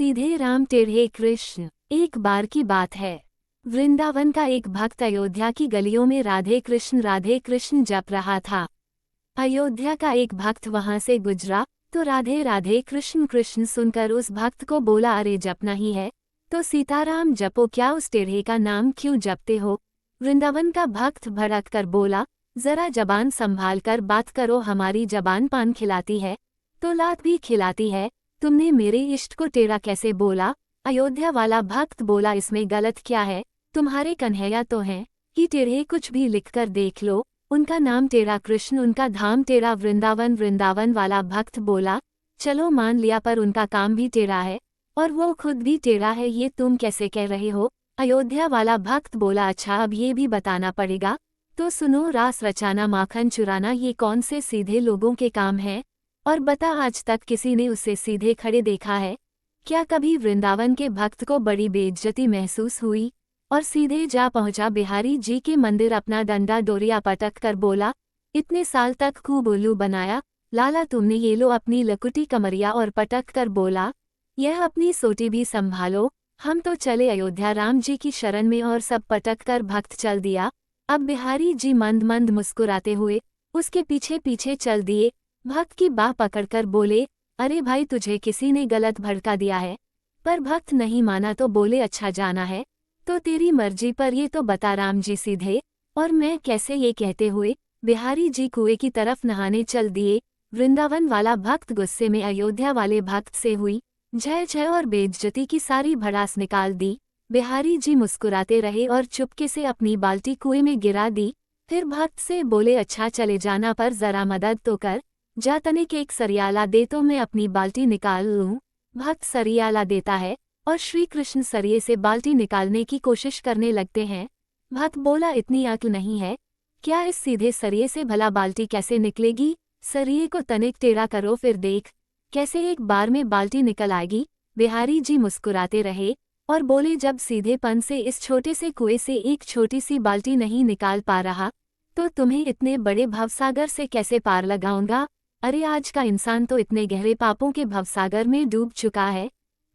सीधे राम टेढ़े कृष्ण। एक बार की बात है, वृंदावन का एक भक्त अयोध्या की गलियों में राधे कृष्ण जप रहा था। अयोध्या का एक भक्त वहां से गुजरा तो राधे राधे कृष्ण कृष्ण सुनकर उस भक्त को बोला, अरे जपना ही है तो सीताराम जपो, क्या उस टेढ़े का नाम क्यों जपते हो। वृंदावन का भक्त भड़क कर बोला, जरा जबान संभाल कर बात करो, हमारी जबान पान खिलाती है तो लात भी खिलाती है, तुमने मेरे इष्ट को टेढ़ा कैसे बोला। अयोध्या वाला भक्त बोला, इसमें गलत क्या है, तुम्हारे कन्हैया तो हैं कि टेढ़े, कुछ भी लिखकर देख लो, उनका नाम टेढ़ा कृष्ण, उनका धाम टेढ़ा वृंदावन। वृंदावन वाला भक्त बोला, चलो मान लिया, पर उनका काम भी टेढ़ा है और वो खुद भी टेढ़ा है, ये तुम कैसे कह रहे हो। अयोध्या वाला भक्त बोला, अच्छा अब ये भी बताना पड़ेगा, तो सुनो, रास रचाना माखन चुराना ये कौन से सीधे लोगों के काम है, और बता आज तक किसी ने उसे सीधे खड़े देखा है क्या। कभी वृंदावन के भक्त को बड़ी बेइज्जती महसूस हुई और सीधे जा पहुंचा बिहारी जी के मंदिर, अपना डंडा डोरिया पटक कर बोला, इतने साल तक खूब उल्लू बनाया लाला तुमने, ये लो अपनी लकुटी कमरिया, और पटक कर बोला, यह अपनी सोटी भी संभालो, हम तो चले अयोध्या राम जी की शरण में। और सब पटक कर भक्त चल दिया। अब बिहारी जी मंद मंद मुस्कुराते हुए उसके पीछे पीछे चल दिए। भक्त की बाह पकड़कर बोले, अरे भाई तुझे किसी ने गलत भड़का दिया है। पर भक्त नहीं माना तो बोले, अच्छा जाना है तो तेरी मर्जी, पर ये तो बता राम जी सीधे और मैं कैसे। ये कहते हुए बिहारी जी कुएं की तरफ नहाने चल दिए। वृंदावन वाला भक्त गुस्से में अयोध्या वाले भक्त से हुई जय जय और बेइज्जती की सारी भड़ास निकाल दी। बिहारी जी मुस्कुराते रहे और चुपके से अपनी बाल्टी कुएं में गिरा दी। फिर भक्त से बोले, अच्छा चले जाना, पर जरा मदद तो कर, जा तनिक एक सरियाला दे तो मैं अपनी बाल्टी निकाल लूं। भक्त सरियाला देता है और श्री कृष्ण सरिये से बाल्टी निकालने की कोशिश करने लगते हैं। भक्त बोला, इतनी अक्ल नहीं है क्या, इस सीधे सरिये से भला बाल्टी कैसे निकलेगी, सरिये को तनिक टेढ़ा करो फिर देख कैसे एक बार में बाल्टी निकल आएगी। बिहारी जी मुस्कुराते रहे और बोले, जब सीधेपन से इस छोटे से कुएं से एक छोटी सी बाल्टी नहीं निकाल पा रहा तो तुम्हें इतने बड़े भवसागर से कैसे पार लगाऊंगा। अरे आज का इंसान तो इतने गहरे पापों के भवसागर में डूब चुका है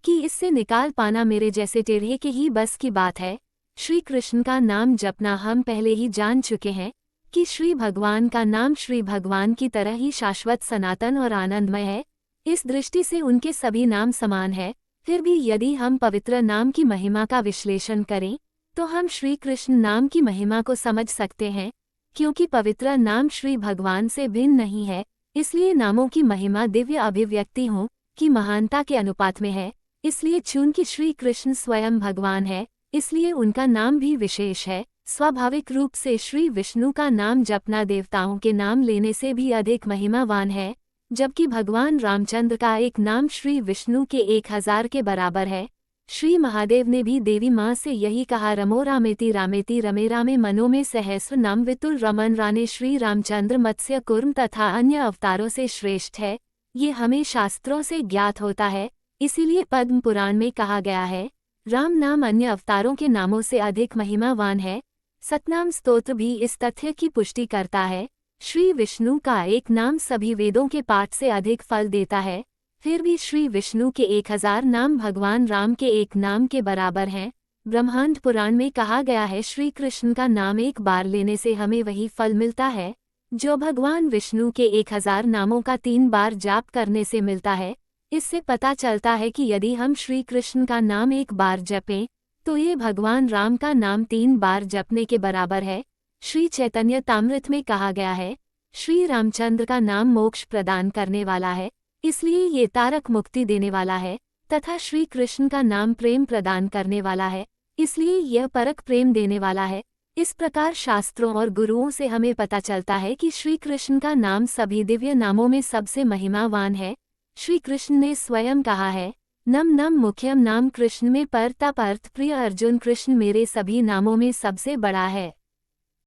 कि इससे निकाल पाना मेरे जैसे टेढ़े के ही बस की बात है। श्री कृष्ण का नाम जपना हम पहले ही जान चुके हैं कि श्री भगवान का नाम श्री भगवान की तरह ही शाश्वत सनातन और आनंदमय है। इस दृष्टि से उनके सभी नाम समान है। फिर भी यदि हम पवित्र नाम की महिमा का विश्लेषण करें तो हम श्री कृष्ण नाम की महिमा को समझ सकते हैं। क्योंकि पवित्र नाम श्री भगवान से भिन्न नहीं है, इसलिए नामों की महिमा दिव्य अभिव्यक्ति हो की महानता के अनुपात में है। इसलिए चूंकि श्री कृष्ण स्वयं भगवान है, इसलिए उनका नाम भी विशेष है। स्वाभाविक रूप से श्री विष्णु का नाम जपना देवताओं के नाम लेने से भी अधिक महिमावान है, जबकि भगवान रामचंद्र का एक नाम श्री विष्णु के 1000 के बराबर है। श्री महादेव ने भी देवी माँ से यही कहा, रमो रामेति रामेति रमे रामे मनो में सहस्र नाम वितुल रमन राने। श्री रामचंद्र मत्स्य कुर्म तथा अन्य अवतारों से श्रेष्ठ है, ये हमें शास्त्रों से ज्ञात होता है। इसीलिए पद्म पुराण में कहा गया है, राम नाम अन्य अवतारों के नामों से अधिक महिमावान है। सतनाम स्तोत्र भी इस तथ्य की पुष्टि करता है। श्री विष्णु का एक नाम सभी वेदों के पाठ से अधिक फल देता है। फिर भी श्री विष्णु के 1000 नाम भगवान राम के एक नाम के बराबर हैं। ब्रह्मांड पुराण में कहा गया है, श्री कृष्ण का नाम एक बार लेने से हमें वही फल मिलता है जो भगवान विष्णु के 1000 नामों का 3 बार जाप करने से मिलता है। इससे पता चलता है कि यदि हम श्री कृष्ण का नाम एक बार जपें तो ये भगवान राम का नाम 3 बार जपने के बराबर है। श्री चैतन्य तामृत में कहा गया है, श्री रामचंद्र का नाम मोक्ष प्रदान करने वाला है, इसलिए ये तारक मुक्ति देने वाला है, तथा श्री कृष्ण का नाम प्रेम प्रदान करने वाला है, इसलिए यह परक प्रेम देने वाला है। इस प्रकार शास्त्रों और गुरुओं से हमें पता चलता है कि श्री कृष्ण का नाम सभी दिव्य नामों में सबसे महिमावान है। श्री कृष्ण ने स्वयं कहा है, नम नम मुख्यम नाम कृष्ण में पर तप अर्थ प्रिय अर्जुन, कृष्ण मेरे सभी नामों में सबसे बड़ा है।